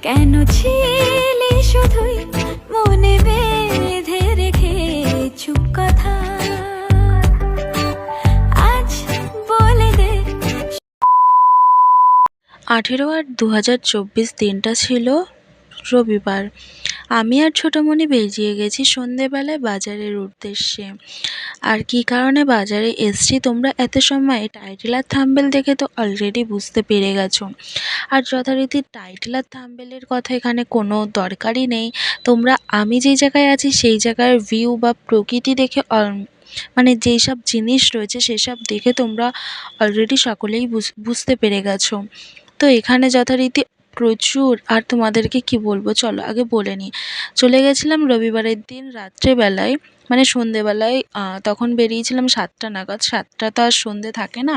কেন ছিলে শুধুই মনে বেঁধে রেখে চুপ কথা আজ বলে দে। 18/8/2024 দিনটা ছিল রবিবার। আমি আর ছোটোমণি বেরিয়ে গেছি সন্ধেবেলায় বাজারের উদ্দেশ্যে। আর কী কারণে বাজারে এসছি তোমরা এত সময় টাইটেল আর থাম্বনেল দেখে তো অলরেডি বুঝতে পেরে গেছো। আর যথারীতি টাইটেল আর থাম্বনেলের কথা এখানে কোনো দরকারই নেই। তোমরা আমি যেই জায়গায় আছি সেই জায়গার ভিউ বা প্রকৃতি দেখে মানে যেই সব জিনিস রয়েছে সেসব দেখে তোমরা অলরেডি সকলেই বুঝতে পেরে গেছো। তো এখানে যথারীতি প্রচুর, আর তোমাদেরকে কি বলবো, চলো আগে বলে নিই। চলে গেছিলাম রবিবারের দিন রাত্রেবেলায়, মানে সন্ধেবেলায়। তখন বেরিয়েছিলাম 7টা নাগাদ। 7টা তো আর সন্ধে থাকে না,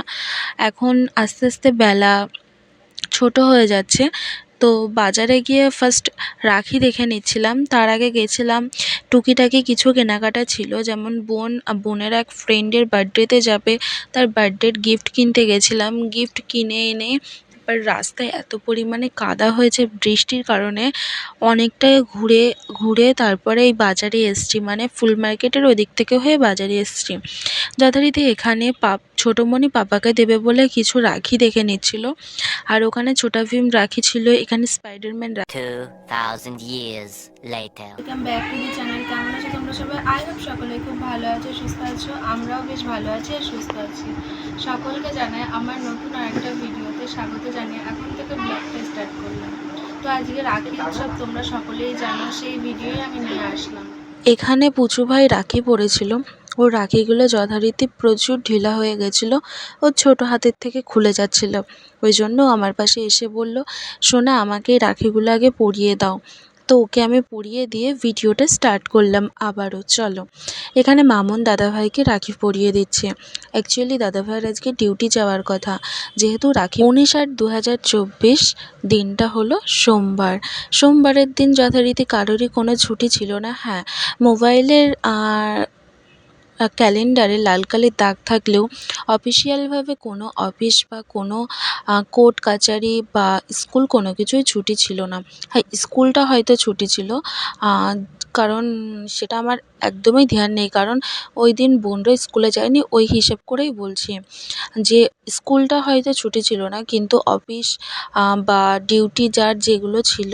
এখন আস্তে আস্তে বেলা ছোট হয়ে যাচ্ছে। তো বাজারে গিয়ে ফার্স্ট রাখি দেখে নিচ্ছিলাম, তার আগে গেছিলাম টুকিটাকি কিছু কেনাকাটা ছিল, যেমন বোনের এক ফ্রেন্ডের বার্থডেতে যাবে, তার বার্থডের গিফট কিনতে গেছিলাম। গিফট কিনে এনে এবার রাস্তায় এত পরিমাণে কাদা হয়েছে বৃষ্টির কারণে, অনেকটাই ঘুরে ঘুরে তারপরে এই বাজারে এসছি, মানে ফুল মার্কেটের ওদিক থেকে হয়ে বাজারে এসছি। যথারীতি এখানে ছোটোমণি পাপাকে দেবে বলে কিছু রাখি দেখে নিচ্ছিল, আর ওখানে ছোটা ভীম রাখি ছিল, এখানে স্পাইডারম্যান রাখি। 2000 years later. Welcome back to the channel. কেমন আছো তোমরা সবাই? আই হোপ সকলে খুব ভালো আছো, সুস্থ আছো। আমরাও বেশ ভালো আছি আর সুস্থ আছি। সকলকে জানাই আমার নতুন আরেকটা ভিডিওতে স্বাগত জানিয়ে এখন থেকে ব্লগটা স্টার্ট করলাম। তো আজকে রাখি উৎসব তোমরা সকলেই জানো, সেই ভিডিওই আমি নিয়ে আসলাম। এখানে পুচু ভাই রাখি পরেছিল, ওর রাখিগুলো যথারীতি প্রচুর ঢিলা হয়ে গেছিলো, ওর ছোটো হাতের থেকে খুলে যাচ্ছিল। ওই জন্য আমার পাশে এসে বলল, সোনা আমাকে এই রাখিগুলো আগে পরিয়ে দাও। তো ওকে আমি পরিয়ে দিয়ে ভিডিওটা স্টার্ট করলাম আবারও। চলো, এখানে মামুন দাদাভাইকে রাখি পরিয়ে দিচ্ছে। অ্যাকচুয়ালি দাদাভাইয়ের আজকে ডিউটি যাওয়ার কথা, যেহেতু রাখি 19/8/2024 দিনটা হলো সোমবার। সোমবারের দিন যথারীতি কারোরই কোনো ছুটি ছিল না। হ্যাঁ, মোবাইলের ক্যালেন্ডারে লাল কালির দাগ থাকলেও অফিসিয়ালভাবে কোনো অফিস বা কোনো কোর্ট কাচারি বা স্কুল কোনো কিছুই ছুটি ছিল না। হ্যাঁ, স্কুলটা হয়তো ছুটি ছিল, কারণ সেটা আমার একদমই ধ্যান নেই, কারণ ওই দিন বোনরা স্কুলে যায়নি, ওই হিসেব করেই বলছি যে স্কুলটা হয়তো ছুটি ছিল না, কিন্তু অফিস বা ডিউটি যার যেগুলো ছিল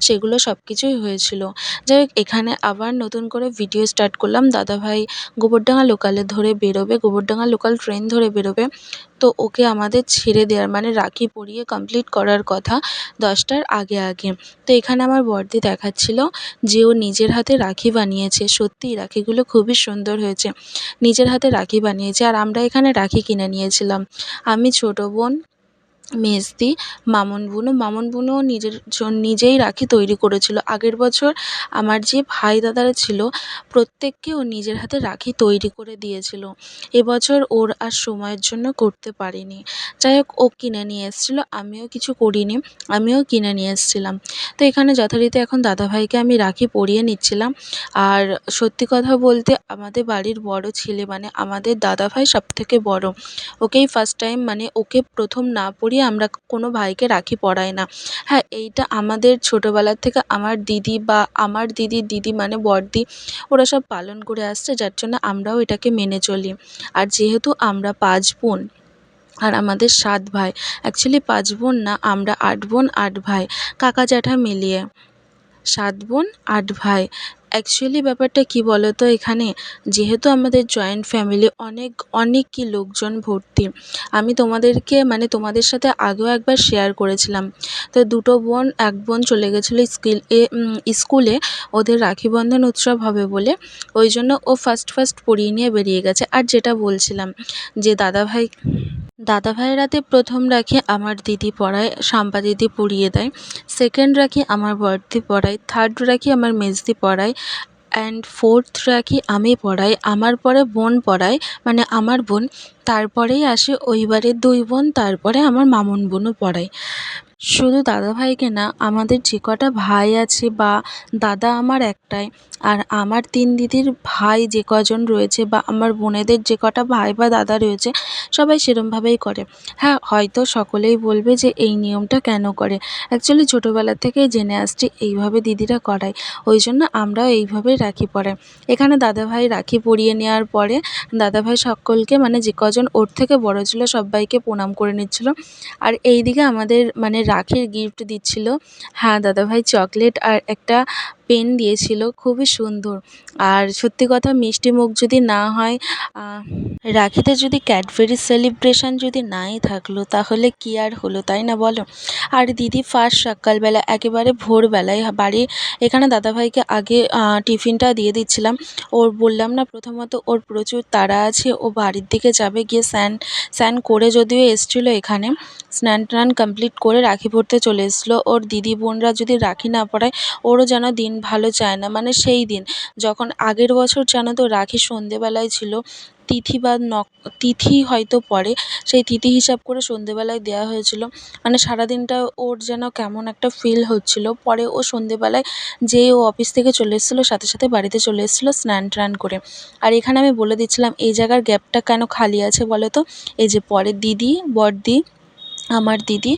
সেগুলো সব কিছুই হয়েছিল। যাই হোক, এখানে আবার নতুন করে ভিডিও স্টার্ট করলাম। দাদাভাই গোবরডাঙ্গা লোকালে ধরে বেরোবে, গোবরডাঙ্গা লোকাল ট্রেন ধরে বেরোবে। তো ওকে আমাদের ছেড়ে দেওয়ার, মানে রাখি পরিয়ে কমপ্লিট করার কথা 10টার আগে আগে। তো এখানে আমার বড়দি দেখাচ্ছিল যে ও নিজের হাতে রাখি বানিয়েছে। সত্যিই রাখিগুলো খুবই সুন্দর হয়েছে, নিজের হাতে রাখি বানিয়েছে। আর আমরা এখানে রাখি কিনে নিয়েছিলাম, আমি, ছোটো বোন, মেজদি, মামুন বুনও নিজেই রাখি তৈরি করেছিল। আগের বছর আমার যে ভাই দাদারা ছিল প্রত্যেককে ও নিজের হাতে রাখি তৈরি করে দিয়েছিল। এবছর ওর আর সময়ের জন্য করতে পারিনি। যাই হোক, ও কিনে নিয়ে এসেছিল, আমিও কিছু করিনি, আমিও কিনে নিয়ে এসেছিলাম। তো এখানে যথারীতি এখন দাদাভাইকে আমি রাখি পরিয়ে নিচ্ছিলাম। আর সত্যি কথা বলতে আমাদের বাড়ির বড় ছেলে, মানে আমাদের দাদাভাই সবথেকে বড়, ওকেই ফার্স্ট টাইম, মানে ওকে প্রথম না পরিয়ে আমরা কোনো ভাইকে রাখি পরাই না। হ্যাঁ, এইটা আমাদের ছোটোবেলার থেকে আমার দিদি বা আমার দিদির দিদি, মানে বড়দি, ওরা সব পালন করে আসছে, যার জন্য আমরাও এটাকে মেনে চলি। আর যেহেতু আমরা 5 বোন আর আমাদের 7 ভাই, অ্যাকচুয়ালি 5 বোন না, আমরা 8 বোন 8 ভাই, কাকা জ্যাঠা মিলিয়ে 7 বোন 8 ভাই। অ্যাকচুয়ালি ব্যাপারটা কী বলো তো, এখানে যেহেতু আমাদের জয়েন্ট ফ্যামিলি, অনেক কি লোকজন ভর্তি। আমি তোমাদেরকে, মানে তোমাদের সাথে আগেও একবার শেয়ার করেছিলাম। তো 2টো বোন, এক বোন চলে গেছিলো স্কুলে, ওদের রাখি বন্ধন উৎসব হবে বলে, ওই জন্য ও ফার্স্ট পরিয়ে নিয়ে বেরিয়ে গেছে। আর যেটা বলছিলাম যে দাদাভাইয়ের হাতে প্রথম রাখি আমার দিদি পরায়, শাম্পা দিদি পরিয়ে দেয়। সেকেন্ড রাখি আমার বড়দি পরায়, থার্ড রাখি আমার মেজদি পরায়, অ্যান্ড ফোর্থ রাখি আমি পরাই, আমার পরে বোন পরায়, মানে আমার বোন। তারপরেই আসে ওইবারে 2 বোন, তারপরে আমার মামুন বোনও পরায়। শুধু দাদাভাইকে না, আমাদের যে কটা ভাই আছে বা দাদা আমার একটাই, আর আমার 3 দিদির ভাই যে কজন রয়েছে বা আমার বোনেদের যে কটা ভাই বা দাদা রয়েছে, সবাই সেরমভাবেই করে। হ্যাঁ, হয়তো সকলেই বলবে যে এই নিয়মটা কেন করে? অ্যাকচুয়ালি ছোটোবেলা থেকেই জেনে আসছি এইভাবে দিদিরা করায়। ওই জন্য আমরাও এইভাবেই রাখি পরাই। এখানে দাদাভাই রাখি পরিয়ে নেওয়ার পরে দাদাভাই সকলকে, মানে যে কজন ওর থেকে বড় ছিল সব্বাইকে প্রণাম করে নিচ্ছিল। আর এইদিকে আমাদের মানে রাখির গিফট দিচ্ছিল। হ্যাঁ, দাদাভাই চকলেট আর একটা পেন দিয়েছিল, খুবই সুন্দর। আর সত্যি কথা, মিষ্টি মুখ যদি না হয়, রাখিতে যদি ক্যাডবেরি সেলিব্রেশন যদি নাই থাকলো তাহলে কী আর হলো, তাই না বলো? আর দিদি ফার্স্ট সকালবেলা একেবারে ভোরবেলায় বাড়ি, এখানে দাদাভাইকে আগে টিফিনটা দিয়ে দিচ্ছিলাম। ওর বললাম না প্রথমত, ওর প্রচুর তাড়া আছে, ও বাড়ির দিকে যাবে, গিয়ে স্নান স্নান করে যদিও এসেছিলো এখানে, স্নান টান কমপ্লিট করে রাখি পরতে চলে এসেছিলো। ওর দিদি বোনরা যদি রাখি না পরায় ওরও যেন দিন ভালো যায় না। মানে সেই দিন যখন আগের বছর জানো তো রাখি সন্ধেবেলায় ছিল, তিথি বা তিথি হয়তো পড়ে, সেই তিথি হিসাব করে সন্ধেবেলায় দেওয়া হয়েছিল। মানে সারাদিনটা ওর যেন কেমন একটা ফিল হচ্ছিল। পরে ও সন্ধেবেলায় যেই ও অফিস থেকে চলে এসেছিলো সাথে সাথে বাড়িতে চলে এসেছিলো স্নান টান করে। আর এখানে আমি বলে দিচ্ছিলাম এই জায়গার গ্যাপটা কেন খালি আছে বলো তো? এই যে পরের দিদি, বড়দি, আমার দিদি,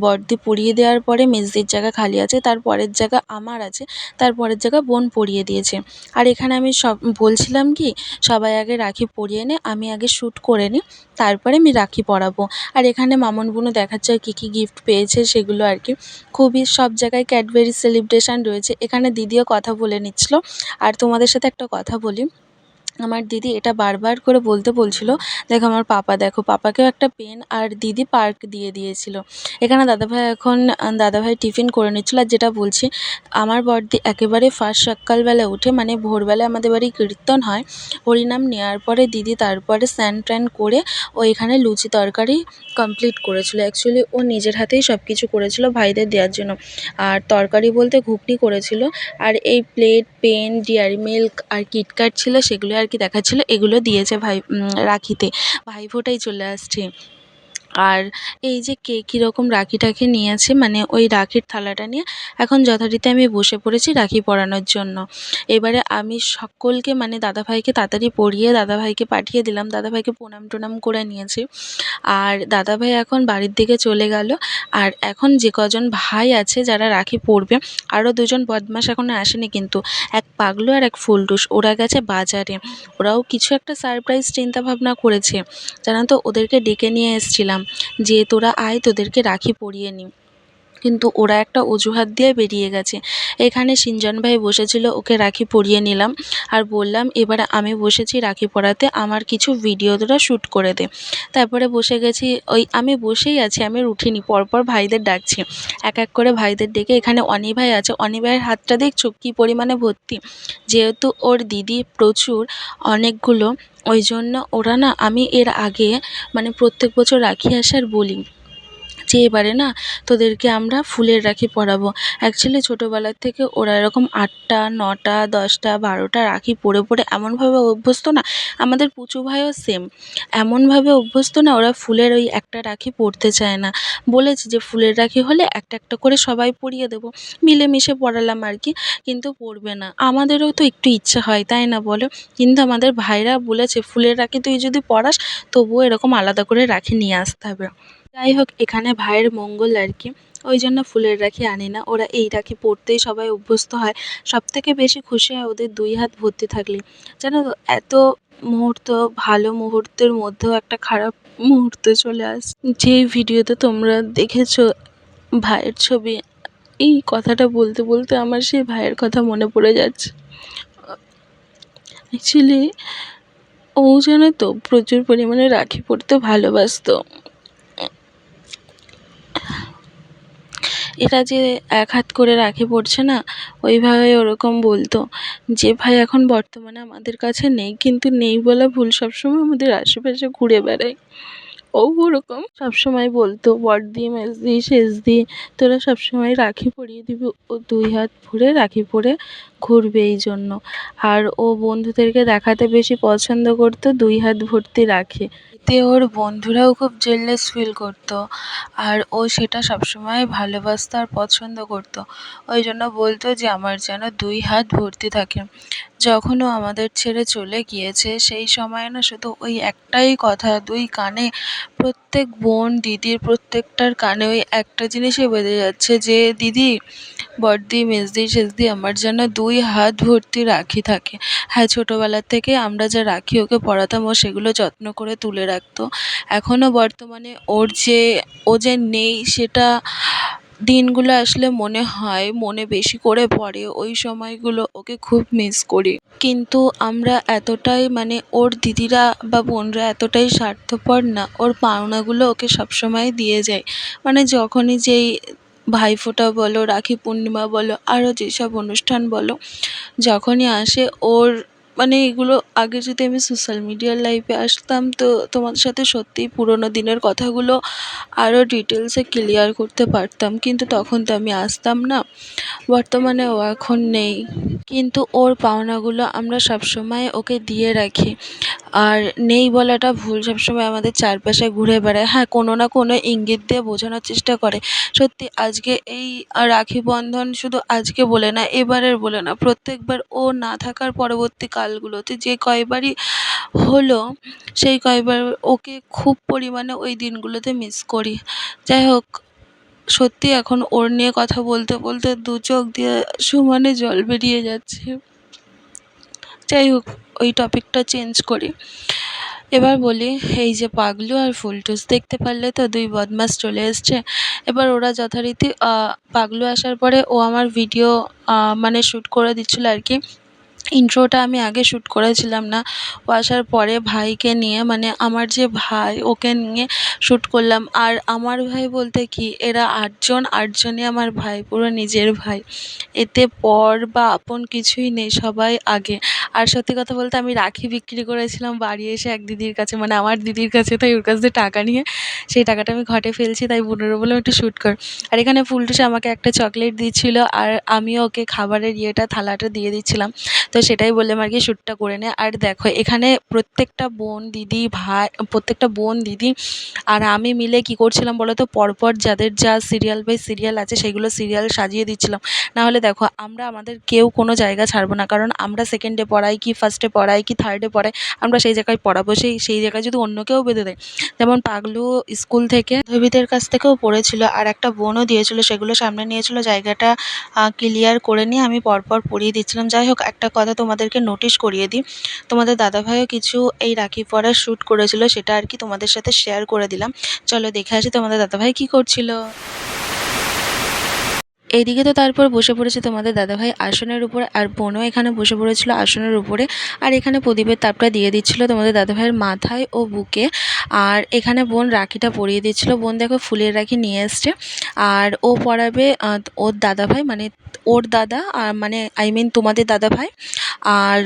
বড়দি পরিয়ে দেওয়ার পরে মেজদির জায়গা খালি আছে, তার পরের জায়গা আমার আছে, তার পরের জায়গা বোন পরিয়ে দিয়েছে। আর এখানে আমি সব বলছিলাম কি, সবাই আগে রাখি পরিয়ে নে, আমি আগে শ্যুট করে নিই, তারপরে আমি রাখি পরাবো। আর এখানে মামুন বুনু দেখাচ্ছে কী কী গিফট পেয়েছে সেগুলো আর কি। খুবই সব জায়গায় ক্যাডবেরি সেলিব্রেশন রয়েছে। এখানে দিদিও কথা বলে নিচ্ছিল। আর তোমাদের সাথে একটা কথা বলি, আমার দিদি এটা বারবার করে বলছিল, দেখো আমার পাপা, দেখো পাপাকেও একটা পেন আর দিদি পার্ক দিয়ে দিয়েছিল। এখানে দাদাভাই টিফিন করে নিচ্ছিল। আর যেটা বলছি, আমার বড়দি একেবারে ফার্স্ট সকালবেলা উঠে, মানে ভোরবেলা আমাদের বাড়ি কীর্তন হয়, হরিনাম নেওয়ার পরে দিদি তারপরে স্নান ট্যান করে ও এখানে লুচি তরকারি কমপ্লিট করেছিল। অ্যাকচুয়ালি ও নিজের হাতেই সব কিছু করেছিল ভাইদের দেওয়ার জন্য। আর তরকারি বলতে ঘুগনি করেছিল। আর এই প্লেট, পেন, ডেয়ারি মিল্ক আর কিটক্যাট ছিল, সেগুলো আর কি দেখাচ্ছিল। এগুলো দিয়েছে রাখিতে, ভাইফোঁটাই চলে আসছে। আর এই যে কে কীরকম রাখি টাখি নিয়েছে, মানে ওই রাখির থালাটা নিয়ে এখন যথারীতি আমি বসে পড়েছি রাখি পরানোর জন্য। এবারে আমি সকলকে, মানে দাদাভাইকে তাড়াতাড়ি পরিয়ে দাদাভাইকে পাঠিয়ে দিলাম। দাদাভাইকে প্রণাম টনাম করে নিয়েছি। আর দাদাভাই এখন বাড়ির দিকে চলে গেল। আর এখন যে কজন ভাই আছে যারা রাখি পরবে, আরও দুজন বদমাশ এখনও আসেনি কিন্তু, এক পাগলু আর এক ফুলটুস, ওরা গেছে বাজারে। ওরাও কিছু একটা সারপ্রাইজ চিন্তাভাবনা করেছে, জানো তো? ওদেরকে ডেকে নিয়ে এসেছিলাম যে তোরা আয়, তোদেরকে রাখি পরিয়ে নিই, কিন্তু ওরা একটা অজুহাত দিয়ে বেরিয়ে গেছে। এখানে সিনজন ভাই বসেছিল, ওকে রাখি পরিয়ে নিলাম। আর বললাম এবারে আমি বসেছি রাখি পরাতে, আমার কিছু ভিডিও তোরা শ্যুট করে দে। তারপরে বসে গেছি, ওই আমি বসেই আছি, আমি আর উঠিনি, পরপর ভাইদের ডাকছি। এক এক করে ভাইদের ডেকে, এখানে অনি ভাই আছে, অনি ভাইয়ের হাতটা দেখছো কী পরিমাণে ভর্তি, যেহেতু ওর দিদি প্রচুর অনেকগুলো, ওই জন্য ওরা না, আমি এর আগে মানে প্রত্যেক বছর রাখি আসার বলি যে এবারে না তোদেরকে আমরা ফুলের রাখি পরাবো। অ্যাকচুয়ালি ছোটোবেলার থেকে ওরা এরকম 8টা 9টা 10টা 12টা রাখি পরে পরে এমনভাবে অভ্যস্ত না, আমাদের পুচু ভাইও সেম এমনভাবে অভ্যস্ত না, ওরা ফুলের ওই একটা রাখি পরতে চায় না। বলেছি যে ফুলের রাখি হলে একটা একটা করে সবাই পরিয়ে দেবো, মিলেমিশে পরালাম আর কি, কিন্তু পরবে না। আমাদেরও তো একটু ইচ্ছে হয়, তাই না বলো? কিন্তু আমাদের ভাইরা বলেছে ফুলের রাখি তুই যদি পরাস তবুও এরকম আলাদা করে রাখি নিয়ে আসতে হবে। যাই হোক, এখানে ভাইয়ের মঙ্গল আর কি, ওই জন্য ফুলের রাখি আনি না। ওরা এই রাখি পরতেই সবাই অভ্যস্ত হয়। সবথেকে বেশি খুশি হয় ওদের 2 হাত ভর্তি থাকলে। জানো তো, এত মুহূর্ত, ভালো মুহূর্তের মধ্যেও একটা খারাপ মুহূর্ত চলে আসে। যে ভিডিওতে তোমরা দেখেছো ভাইয়ের ছবি, এই কথাটা বলতে বলতে আমার সেই ভাইয়ের কথা মনে পড়ে যাচ্ছে। অ্যাকচুয়ালি ও জানো তো প্রচুর পরিমাণে রাখি পরতে ভালোবাসতো। এরা যে এক হাত করে রাখি পরছে না, ওই ভাই ওরকম বলতো, যে ভাই এখন বর্তমানে আমাদের কাছে নেই, কিন্তু নেই বলা ভুল, সবসময় আমাদের আশেপাশে ঘুরে বেড়ায়। ও ওরকম সবসময় বলতো, বড়দি, মেজদি, সেজদি, তোরা সবসময় রাখি পরিয়ে দিবি। ও 2 হাত ভরে রাখি পরে ঘুরবে এই জন্য। আর ও বন্ধুদেরকে দেখাতে বেশি পছন্দ করতো 2 হাত ভর্তি রাখি। এতে ওর বন্ধুরাও খুব জেলাস ফিল করতো, আর ও সেটা সবসময় ভালোবাসতো আর পছন্দ করতো। ওই জন্য বলতো যে আমার যেন 2 হাত ভর্তি থাকে। যখন ও আমাদের ছেড়ে চলে গিয়েছে সেই সময় না শুধু ওই একটাই কথা 2 কানে, প্রত্যেক বোন দিদির প্রত্যেকটার কানে ওই একটা জিনিসই বেজে যাচ্ছে যে দিদি, বড়দি, মেজদি, সেজদি আমার যেন 2 হাত ভর্তি রাখি থাকে। হ্যাঁ, ছোটোবেলার থেকে আমরা যা রাখি ওকে পরাতাম ও সেগুলো যত্ন করে তুলে রাখতো। এখনও বর্তমানে ও যে নেই সেটা দিনগুলো আসলে মনে হয়, মনে বেশি করে পড়ে। ওই সময়গুলো ওকে খুব মিস করি। কিন্তু আমরা এতটাই মানে ওর দিদিরা বা বোনরা এতটাই স্বার্থপর না, ওর পাওনাগুলো ওকে সবসময় দিয়ে যায়। মানে যখনই যেই ভাইফোঁটা বলো, রাখি পূর্ণিমা বলো, আরও যেসব অনুষ্ঠান বলো, যখনই আসে ওর মানে এগুলো আগে যদি আমি সোশ্যাল মিডিয়ার লাইফে আসতাম তো তোমাদের সাথে সত্যিই পুরোনো দিনের কথাগুলো আরও ডিটেলসে ক্লিয়ার করতে পারতাম, কিন্তু তখন তো আমি আসতাম না। বর্তমানে ও এখন নেই, কিন্তু ওর পাওনাগুলো আমরা সবসময় ওকে দিয়ে রাখি। আর নেই বলাটা ভুল, সবসময় আমাদের চারপাশে ঘুরে বেড়ায়। হ্যাঁ, কোনো না কোনো ইঙ্গিত দিয়ে বোঝানোর চেষ্টা করে। সত্যি আজকে এই রাখি বন্ধন শুধু আজকে বলে না, এবারের বলে না, প্রত্যেকবার ও না থাকার পরবর্তী কালগুলোতে যে কয়বারই হলো সেই কয়বার ওকে খুব পরিমাণে ওই দিনগুলোতে মিস করি। যাই হোক, সত্যি এখন ওর নিয়ে কথা বলতে বলতে 2 চোখ দিয়ে সমানে জল বেরিয়ে যাচ্ছে। যাই হোক, ওই টপিকটা চেঞ্জ করি। এবার বলি, এই যে পাগলু আর ফুলটুস দেখতে পারলে তো 2 বদমাস চলে এসছে। এবার ওরা যথারীতি পাগলু আসার পরে ও আমার ভিডিও মানে শ্যুট করে দিচ্ছিলো আর কি। ইন্ট্রোটা আমি আগে শ্যুট করেছিলাম না, ও আসার পরে ভাইকে নিয়ে, মানে আমার যে ভাই ওকে নিয়ে শ্যুট করলাম। আর আমার ভাই বলতে কি, এরা 8 জন, 8 জনই আমার ভাই, পুরো নিজের ভাই। এতে পর বা আপন কিছুই নেই, সবাই আগে। আর সত্যি কথা বলতে আমি রাখি বিক্রি করেছিলাম বাড়ি এসে এক দিদির কাছে, মানে আমার দিদির কাছে, তাই ওর কাছ থেকে টাকা নিয়ে সেই টাকাটা আমি ঘটে ফেলছি, তাই বোনেরও বললাম একটু শ্যুট কর। আর এখানে ফুলটুস আমাকে একটা চকলেট দিচ্ছিলো আর আমিও ওকে খাবারের থালাটা দিয়ে দিচ্ছিলাম। তো সেটাই বললাম আর কি, শ্যুটটা করে নে। আর দেখো এখানে প্রত্যেকটা বোন দিদি ভাই, প্রত্যেকটা বোন দিদি আর আমি মিলে কি করছিলাম বলো তো, পরপর যাদের যা সিরিয়াল বাই সিরিয়াল আছে সেগুলো সিরিয়াল সাজিয়ে দিচ্ছিলাম। নাহলে দেখো আমরা আমাদের কেউ কোনো জায়গা ছাড়বো না, কারণ আমরা সেকেন্ডে পড়াই কি ফার্স্টে পড়াই কি থার্ডে পড়াই, আমরা সেই জায়গায় পড়াবো। সেই জায়গায় যদি অন্য কেউ বেঁধে দেয়, যেমন পাগলু স্কুল থেকে বান্ধবীদের কাছ থেকেও পড়েছিল আর একটা বোনও দিয়েছিল, সেগুলো সামনে নিয়েছিল, জায়গাটা ক্লিয়ার করে নিয়ে আমি পরপর পড়িয়ে দিচ্ছিলাম। যাই হোক, একটা কথা তোমাদেরকে নোটিশ করিয়ে দিই, তোমাদের দাদাভাইও কিছু এই রাখি পরার শ্যুট করেছিল, সেটা আর কি তোমাদের সাথে শেয়ার করে দিলাম। চলো দেখে আসি তোমাদের দাদাভাই কী করছিল। এইদিকে তো তারপর বসে পড়েছে তোমাদের দাদাভাই আসনের উপর, আর বোনও এখানে বসে পড়েছিল আসনের উপরে। আর এখানে প্রদীপের তাপটা দিয়ে দিচ্ছিল তোমাদের দাদাভাইয়ের মাথায় ও বুকে। আর এখানে বোন রাখিটা পরিয়ে দিচ্ছিল। বোন দেখো ফুলের রাখি নিয়ে এসছে, আর ও পরাবে ওর দাদাভাই, মানে ওর দাদা, আর মানে আই মিন তোমাদের দাদাভাই, আর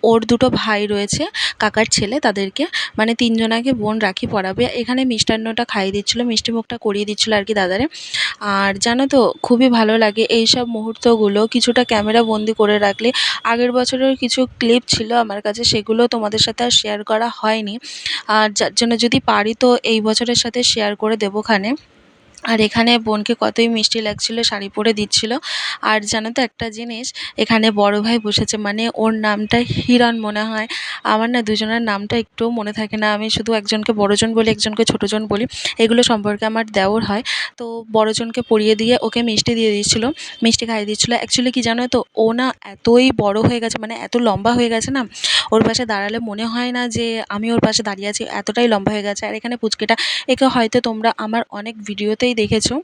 ওর 2টো ভাই রয়েছে, কাকার ছেলে, তাদেরকে মানে 3 জনাকে বোন রাখি পরাবে। এখানে মিষ্টান্নটা খাইয়ে দিচ্ছিলো, মিষ্টিমুখটা করিয়ে দিচ্ছিলো আর কি দাদারে। আর জানো তো খুবই ভালো লাগে এই সব মুহূর্তগুলো কিছুটা ক্যামেরা বন্দি করে রাখলে। আগের বছরের কিছু ক্লিপ ছিল আমার কাছে, সেগুলো তোমাদের সাথে আর শেয়ার করা হয়নি, আর যার জন্য যদি পারি তো এই বছরের সাথে শেয়ার করে দেবোখানে। আর এখানে বোনকে কতই মিষ্টি লাগছিল, শাড়ি পরে দিচ্ছিল। আর জানো তো একটা জিনিস, এখানে বড় ভাই বসেছে, মানে ওর নামটা হিরণ মনে হয়। আমার না দুজনের নামটা একটুও মনে থাকে না, আমি শুধু একজনকে বড়জন বলি, একজনকে ছোটোজন বলি, এগুলো সম্পর্কে আমার দেওর হয়। তো বড়জনকে পরিয়ে দিয়ে ওকে মিষ্টি দিয়ে দিচ্ছিলো, মিষ্টি খাইয়ে দিচ্ছিলো। অ্যাকচুয়ালি কি জানো তো, ও না এতই বড় হয়ে গেছে, মানে এত লম্বা হয়ে গেছে না, ওর পাশে দাঁড়ালে মনে হয় না যে আমি ওর পাশে দাঁড়িয়ে আছি, এতটাই লম্বা হয়ে গেছে। আর এখানে পুচকিটা, একে হয়তো তোমরা আমার অনেক ভিডিওতেই দেখেছো,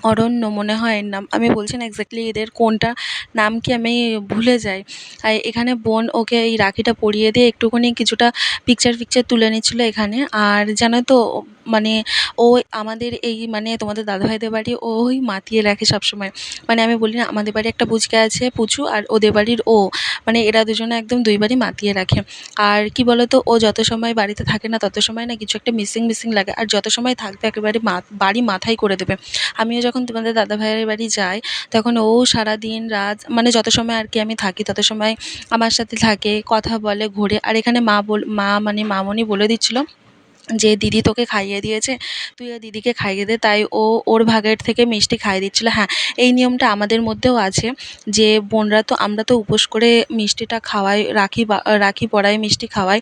অরণ্য মনে হয় এর নাম, আমি বলছি না এক্স্যাক্টলি এদের কোনটা নাম কি আমি ভুলে যাই। আর এখানে বোন ওকে এই রাখিটা পরিয়ে দিয়ে একটুখানি কিছুটা পিকচার তুলে নিচ্ছিলো এখানে। আর জানো তো মানে ও আমাদের এই মানে তোমাদের দাদাভাইদের বাড়ি ওই মাতিয়ে রাখে সবসময়। মানে আমি বলি না আমাদের বাড়ি একটা পুচকে আছে পুচু, আর ওদের বাড়ির ও, মানে এরা দুজনে একদম দুই বাড়ি মাতিয়ে রাখে। আর কি বলতো, ও যত সময় বাড়িতে থাকে না তত সময় না কিছু একটা মিসিং মিসিং লাগে, আর যত সময় থাকবে একেবারে বাড়ি মাথায় করে দেবে। আমিও যখন তোমাদের দাদাভাইয়ের বাড়ি যাই তখন ও সারাদিন রাত মানে যত সময় আর কি আমি থাকি তত সময় আমার সাথে থাকে, কথা বলে, ঘোরে। আর এখানে মা মানে মামনি বলে দিচ্ছিল যে দিদি তোকে খাইয়ে দিয়েছে, তুইও দিদিকে খাইয়ে দে, তাই ও ওর ভাগের থেকে মিষ্টি খাইয়ে দিচ্ছিল। হ্যাঁ, এই নিয়মটা আমাদের মধ্যেও আছে যে বোনরা তো আমরা তো উপোস করে মিষ্টিটা খাওয়াই, রাখি পরাই মিষ্টি খাওয়াই।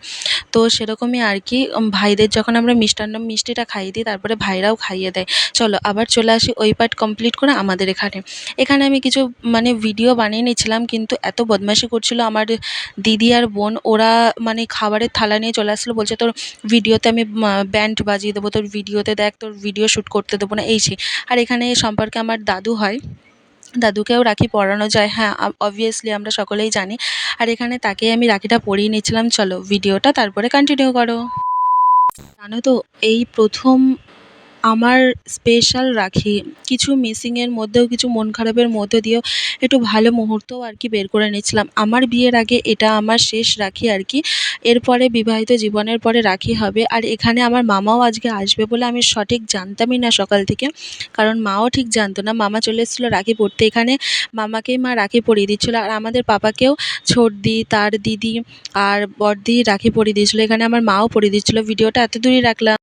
তো সেরকমই আর কি ভাইদের যখন আমরা মিষ্টিটা খাইয়ে দিই তারপরে ভাইরাও খাইয়ে দেয়। চলো আবার চলে আসি ওই পার্ট কমপ্লিট করে আমাদের এখানে আমি কিছু মানে ভিডিও বানিয়ে নিয়েছিলাম, কিন্তু এত বদমাইশি করছিল আমার দিদি আর বোন, ওরা মানে খাবারের থালা নিয়ে চলে আসলো, বলছে তোর ভিডিওতে আমি ব্যান্ড বাজিয়ে দেবো, তোর ভিডিওতে দেখ তোর ভিডিও শ্যুট করতে দেবো না, এই সেই। আর এখানে সম্পর্কে আমার দাদু হয়, দাদুকেও রাখি পরানো যায়, হ্যাঁ অবভিয়াসলি আমরা সকলেই জানি। আর এখানে তাকেই আমি রাখিটা পরিয়ে নিচ্ছিলাম। চলো ভিডিওটা তারপরে কন্টিনিউ করো। জানো তো, এই প্রথম আমার স্পেশাল রাখি, কিছু মিসিংয়ের মধ্যেও কিছু মন খারাপের মধ্যে দিয়েও একটু ভালো মুহূর্তও আর কি বের করে নিচ্ছিলাম। আমার বিয়ের আগে এটা আমার শেষ রাখি আর কি, এরপরে বিবাহিত জীবনের পরে রাখি হবে। আর এখানে আমার মামাও আজকে আসবে বলে আমি সঠিক জানতামই না সকাল থেকে, কারণ মাও ঠিক জানতো না। মামা চলে এসেছিলো রাখি পরতে, এখানে মামাকেই মা রাখি পরিয়ে দিচ্ছিলো, আর আমাদের পাপাকেও ছোটদি, তার দিদি আর বড়দি রাখি পরিয়ে দিয়েছিলো, এখানে আমার মাও পরিয়ে দিচ্ছিলো। ভিডিওটা এত দূরই রাখলাম।